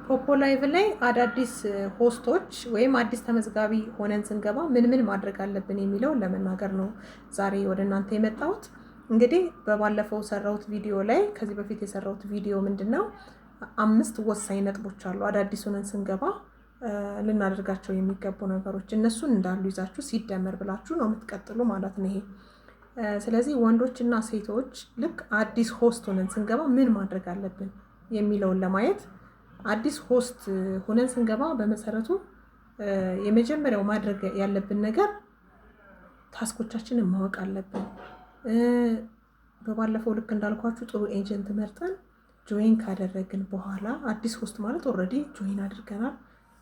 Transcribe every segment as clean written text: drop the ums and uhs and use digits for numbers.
ፖፖ ላይቭ ላይ አዳዲስ ሆስቶች ወይም አዲስ ተመዝጋቢ ሆነን ስንገባ ምን ምን ማድረግ አለብን የሚለውን ለመናገር ነው ዛሬ ወደ እናንተ የመጣሁት። እንግዲህ በባለፈው ሰራሁት ቪዲዮ ላይ ከዚህ በፊት የሰራሁት ቪዲዮ ምንድነው 5 ወሳኝ ነጥቦች አሉ አዳዲስ ሆነን ስንገባ ልናደርጋቸው የሚገቡ ነገሮች። እነሱን እንዳሉ ይዛችሁ ሲደመር ብላችሁ ነው የምትቀጥሉ ማለት ነው ይሄ። ስለዚህ ወንዶችና ሴቶች ልክ አዲስ ሆስት ሆነን ስንገባ ምን ማድረግ አለብን የሚለውን ለማየት አዲስ ሆስት ሆነን ስንገባ በመሰረቱ የመጀመሪያው ማድረግ ያለብን ነገር ታስኮቻችንን ማወቅ አለብን። በባለፈው ልክ እንዳልኳችሁ ጥሩ ኤጀንት መርጠን ጆይን ካደረግን በኋላ አዲስ ሆስት ማለት ኦልሬዲ ጆይን አድርገናል፣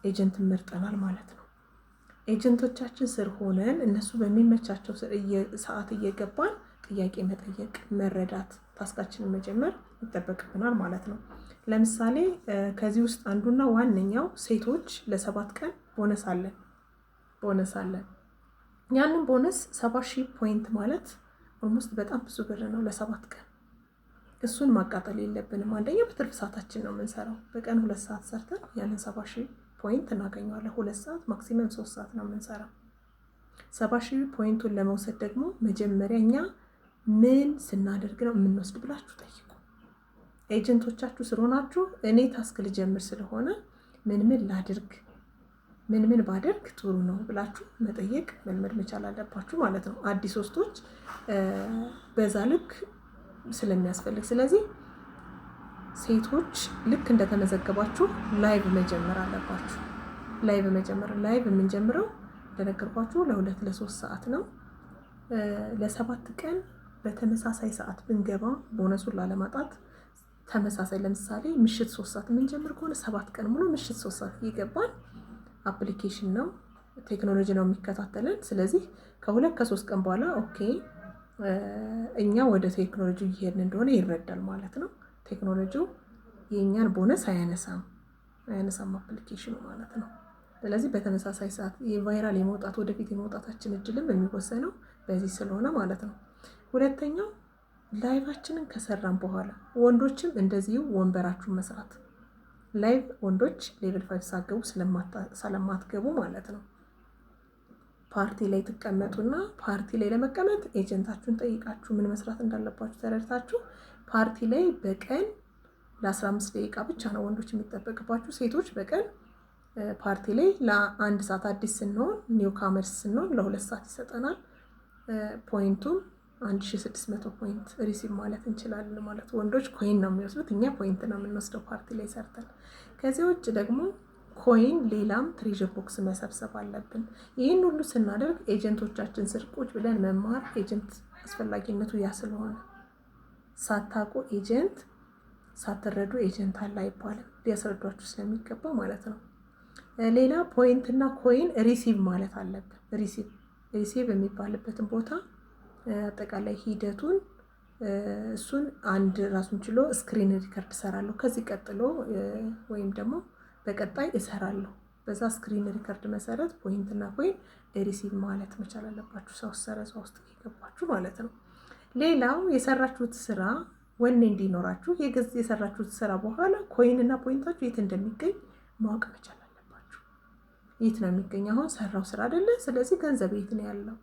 ኤጀንት መርጠናል ማለት ነው። ኤጀንቶቻችን ስር ሆነን እነሱ በሚመቻቸው ሰዓት እየገባን ጥያቄ መጠየቅ፣ መረዳት፣ ታስካችንን መጀመር ይጠበቅብናል ማለት ነው። ለምሳሌ ከዚህ ውስጥ አንዱና ዋነኛው ሴቶች ለ7 ቀን ቦነስ አለን። ያንን ቦነስ 70,000 ፖይንት ማለት ኦልሞስት በጣም ብዙ ብር ነው ለ7 ቀን። እሱን ማቃጠል የለብንም። አንደኛ በትርፍ ሰዓታችን ነው የምንሰራው። በቀን 2 ሰዓት ሰርተን ያንን 70,000 ፖይንት እናገኘዋለን። 2 ሰዓት ማክሲመም 3 ሰዓት ነው የምንሰራው። 70,000 ፖይንቱን ለመውሰድ ደግሞ መጀመሪያ እኛ ምን ስናደርግ ነው የምንወስድ ብላችሁ ጠይቁ። ኤጀንቶቻችሁ ስለሆናችሁ እኔ ታስክ ልጀምር ስለሆነ ምን ላድርግ፣ ምን ባደርግ ጥሩ ነው ብላችሁ መጠየቅ መልመድ መቻል አለባችሁ ማለት ነው። አዲስ ሆስቶች በዛ ልክ ስለሚያስፈልግ፣ ስለዚህ ሴቶች ልክ እንደተመዘገባችሁ ላይቭ መጀመር አለባችሁ። ላይቭ የምንጀምረው እንደነገርኳችሁ ለ2 ለ3 ሰዓት ነው። ለ7 ቀን በተመሳሳይ ሰዓት ብንገባ ቦነሱን ላለማጣት ተመሳሳይ፣ ለምሳሌ ምሽት 3 ሰዓት የምንጀምር ከሆነ 7 ቀን ሙሉ ምሽት 3 ሰዓት እየገባን አፕሊኬሽን ነው ቴክኖሎጂ ነው የሚከታተለን። ስለዚህ ከ2 ከ3 ቀን በኋላ ኦኬ እኛ ወደ ቴክኖሎጂ እየሄድን እንደሆነ ይረዳል ማለት ነው። ቴክኖሎጂው የእኛን ቦነስ አያነሳም አፕሊኬሽኑ ማለት ነው። ስለዚህ በተመሳሳይ ሰዓት የቫይራል የመውጣት ወደፊት የመውጣታችን እድልም የሚወሰነው በዚህ ስለሆነ ማለት ነው። ሁለተኛው ላይቫችንን ከሰራን በኋላ ወንዶችም እንደዚሁ ወንበራችሁን መስራት። ላይቭ ወንዶች ሌቭል 5 ሳገቡ ስለማትገቡ ማለት ነው። ፓርቲ ላይ ትቀመጡና ፓርቲ ላይ ለመቀመጥ ኤጀንታችሁን ጠይቃችሁ ምን መስራት እንዳለባችሁ ተረድታችሁ ፓርቲ ላይ በቀን ለ15 ደቂቃ ብቻ ነው ወንዶች የሚጠበቅባችሁ። ሴቶች በቀን ፓርቲ ላይ ለ1 ሰዓት አዲስ ስንሆን ኒው ካመርስ ስንሆን ለ2 ሰዓት ይሰጠናል። ፖይንቱም 1600 ፖይንት ሪሲቭ ማለት እንችላለን ማለት። ወንዶች ኮይን ነው የሚወስዱት፣ እኛ ፖይንት ነው የምንወስደው ፓርቲ ላይ ሰርተን። ከዚህ ውጭ ደግሞ ኮይን ሌላም ትሬዥር ቦክስ መሰብሰብ አለብን። ይህን ሁሉ ስናደርግ ኤጀንቶቻችን ስር ቁጭ ብለን መማር ኤጀንት አስፈላጊነቱ ያ ስለሆነ ሳታውቁ ኤጀንት ሳትረዱ ኤጀንት አለ አይባልም። ሊያስረዷችሁ ስለሚገባ ማለት ነው። ሌላ ፖይንት እና ኮይን ሪሲቭ ማለት አለብን። ሪሲቭ የሚባልበትን ቦታ አጠቃላይ ሂደቱን እሱን አንድ ራሱን ችሎ ስክሪን ሪከርድ እሰራለሁ ከዚህ ቀጥሎ ወይም ደግሞ በቀጣይ እሰራለሁ። በዛ ስክሪን ሪከርድ መሰረት ፖይንት እና ኮይን ሪሲቭ ማለት መቻል አለባችሁ። ሰው ሰረዛ ውስጥ ይገባችሁ ማለት ነው። ሌላው የሰራችሁት ስራ ወኔ እንዲኖራችሁ የሰራችሁት ስራ በኋላ ኮይን እና ፖይንታችሁ የት እንደሚገኝ ማወቅ መቻል አለባችሁ። የት ነው የሚገኝ? አሁን ሰራው ስራ አይደለ? ስለዚህ ገንዘብ የት ነው ያለው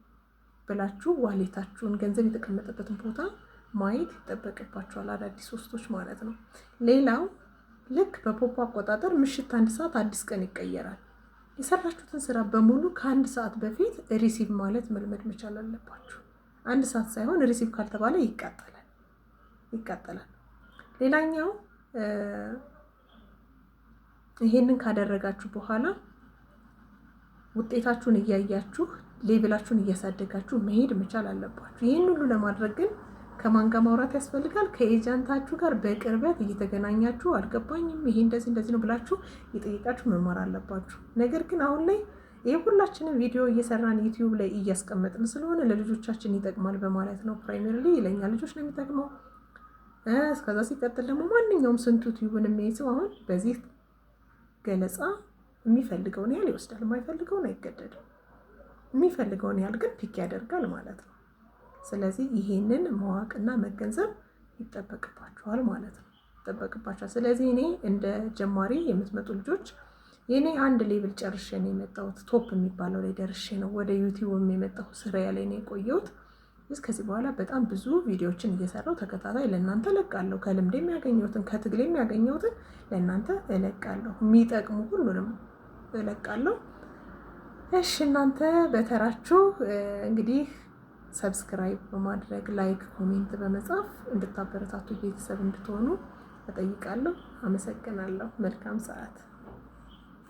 ብላችሁ ዋሌታችሁን ገንዘብ የተቀመጠበትን ቦታ ማየት ይጠበቅባችኋል፣ አዳዲስ ሆስቶች ማለት ነው። ሌላው ልክ በፖፖ አቆጣጠር ምሽት 1 ሰዓት አዲስ ቀን ይቀየራል። የሰራችሁትን ስራ በሙሉ ከ1 ሰዓት በፊት ሪሲቭ ማለት መልመድ መቻል አለባችሁ። 1 ሰዓት ሳይሆን ሪሲቭ ካልተባለ ይቃጠላል። ሌላኛው ይሄንን ካደረጋችሁ በኋላ ውጤታችሁን እያያችሁ ሌቭላችሁን እያሳደጋችሁ መሄድ መቻል አለባችሁ። ይህን ሁሉ ለማድረግ ግን ከማን ጋር ማውራት ያስፈልጋል? ከኤጀንታችሁ ጋር በቅርበት እየተገናኛችሁ አልገባኝም፣ ይሄ እንደዚህ ነው ብላችሁ እየጠየቃችሁ መማር አለባችሁ። ነገር ግን አሁን ላይ ሁላችንም ቪዲዮ እየሰራን ዩቲዩብ ላይ እያስቀመጥን ስለሆነ ለልጆቻችን ይጠቅማል በማለት ነው። ፕራይመሪሊ ለኛ ልጆች ነው የሚጠቅመው። እስከዛ ሲቀጥል ደግሞ ማንኛውም ስንቱ ዩቲዩብን የሚይዘው አሁን በዚህ ገለጻ የሚፈልገውን ያህል ይወስዳል፣ የማይፈልገውን አይገደድም። የሚፈልገውን ያህል ግን ፒክ ያደርጋል ማለት ነው። ስለዚህ ይሄንን ማወቅና መገንዘብ ይጠበቅባችኋል ማለት ነው። ይጠበቅባቸዋል። ስለዚህ እኔ እንደ ጀማሪ የምትመጡ ልጆች የኔ አንድ ሌብል ጨርሼ ነው የመጣሁት። ቶፕ የሚባለው ላይ ደርሼ ነው ወደ ዩቲዩብ የመጣሁት። ስራዬ ላይ ነው የቆየሁት። ከዚህ በኋላ በጣም ብዙ ቪዲዮዎችን እየሰራው ተከታታይ ለእናንተ እለቃለሁ። ከልምድ የሚያገኘሁትን ከትግል የሚያገኘሁትን ለእናንተ እለቃለሁ። የሚጠቅሙ ሁሉንም እለቃለሁ። እሺ እናንተ በተራችሁ እንግዲህ ሰብስክራይብ በማድረግ ላይክ፣ ኮሜንት በመጻፍ እንድታበረታቱ ቤተሰብ እንድትሆኑ እጠይቃለሁ። አመሰግናለሁ። መልካም ሰዓት